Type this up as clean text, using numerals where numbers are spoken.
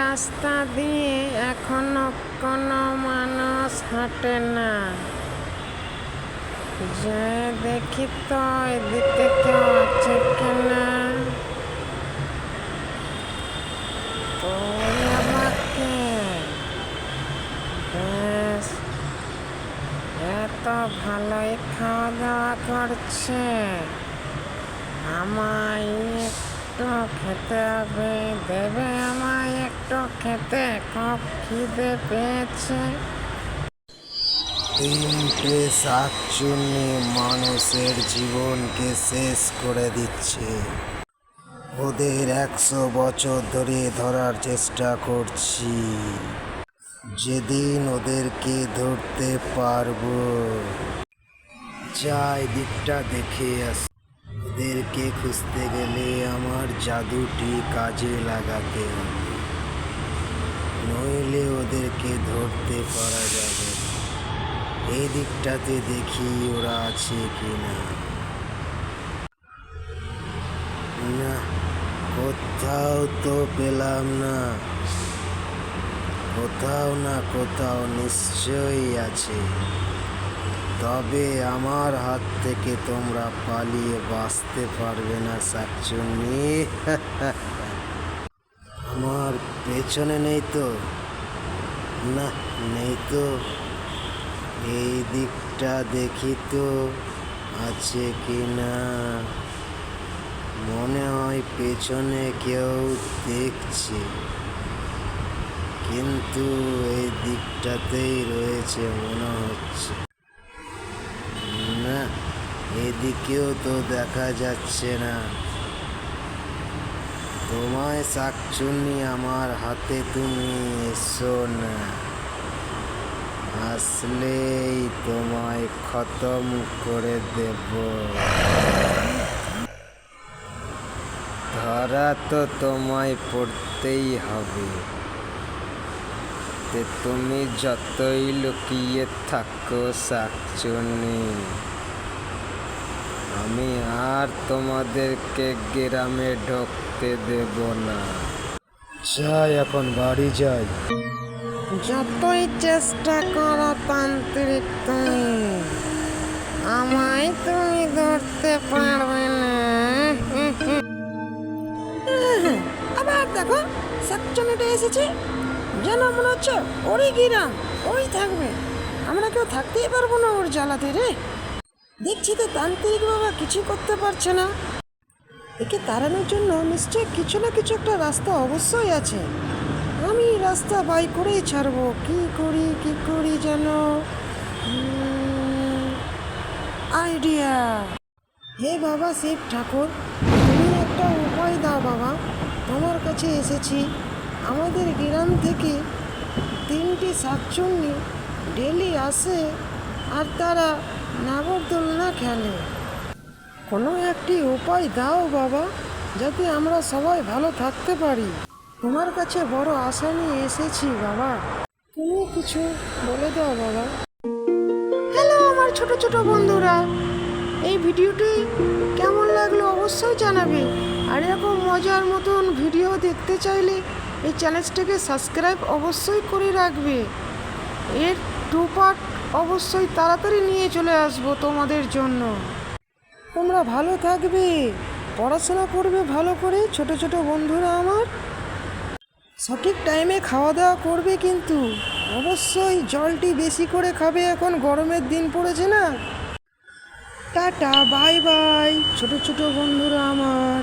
রাস্তা দিয়ে এখনো কোনো মানুষ হাঁটে না। যে দেখি তো এদিকে কেউ আছে কিনা। তুই আমাকে বেশ এত ভালোই খাওয়া দাওয়া করছে, আমায় একটু খেতে হবে, দেবে আমায় একটু খেতে, খুব খিদে পেয়েছে। তিনটে শাকচুন্নি মানুষের জীবনকে শেষ করে দিচ্ছে। ওদের 100 বছর ধরে ধরার চেষ্টা করছি। যেদিন ওদেরকে ধরতে পারবো, যাই দিকটা দেখে আসি। ওদেরকে খুঁজতে গেলে আমার জাদুটি কাজে লাগাতে হবে, নইলে ওদেরকে ধরতে পারা যাবে না। এই দিকটাতে দেখি ওরা আছে কিনা। না, কোথাও তো পেলাম না। কোথাও না কোথাও নিশ্চয়ই আছে, তবে আমার হাত থেকে তোমরা পালিয়ে বাঁচতে পারবে না শাকচুন্নি। আমার পেছনে নেই তো? না, নেই তো। এই দিকটা দেখি তো আছে কি না। মনে হয় পেছনে কেউ দেখছে, কিন্তু এই দিকটাতেই রয়েছে মনে হচ্ছে। না, এদিকেও তো দেখা যাচ্ছে না। তোমায় শাকচুন্নি আমার হাতে তুমি এসো না, আসলেই তোমায় খতম করে দেব। ধরা তো তোমায় পড়তেই হবে, তুমি যতই লুকিয়ে থাকো শাকচুন্নি, আমি আর তোমাদেরকে গ্রামে ঢুকতে দেব না। যাই, এখন বাড়ি যাই। যতই চেষ্টা করো তান্ত্রিক, তুমি আমায় তুমি ধরতে পারবে না। আবার দেখো শাকচুন্নিটা এসেছে, যেন মনে হচ্ছে ওরই গ্রাম, ওই থাকবে। আমরা কেউ থাকতেই পারবো না ওর জ্বালাতে রে। দেখছি তো তান্ত্রিক বাবা কিছু করতে পারছে না। একে তাড়ানোর জন্য নিশ্চয় কিছু না কিছু একটা রাস্তা অবশ্যই আছে। আমি রাস্তা বাই করেই ছাড়বো। কি করি যেন আইডিয়া। হে বাবা শিব ঠাকুর, তুমি একটা উপায় দাও বাবা। তোমার কাছে এসেছি। আমাদের গ্রাম থেকে 3টি শাকচুন্নি ডেলি আসে আর তারা নাগরদোলনা খেলে। কোনো একটি উপায় দাও বাবা, যাতে আমরা সবাই ভালো থাকতে পারি। তোমার কাছে বড় আশা নিয়ে এসেছি বাবা, তুমি কিছু বলে দাও বাবা। হ্যালো আমার ছোট ছোট বন্ধুরা, এই ভিডিওটি কেমন লাগলো অবশ্যই জানাবে। আর এরকম মজার মতন ভিডিও দেখতে চাইলে এই চ্যানেলটাকে সাবস্ক্রাইব অবশ্যই করে রাখবে। এর 2 পার্ট অবশ্যই তাড়াতাড়ি নিয়ে চলে আসবো তোমাদের জন্য। তোমরা ভালো থাকবে, পড়াশোনা করবে ভালো করে ছোট ছোট বন্ধুরা আমার। সঠিক টাইমে খাওয়া দাওয়া করবে, কিন্তু অবশ্যই জলটি বেশি করে খাবে, এখন গরমের দিন পড়েছে না। টাটা, বাই বাই ছোট ছোট বন্ধুরা আমার।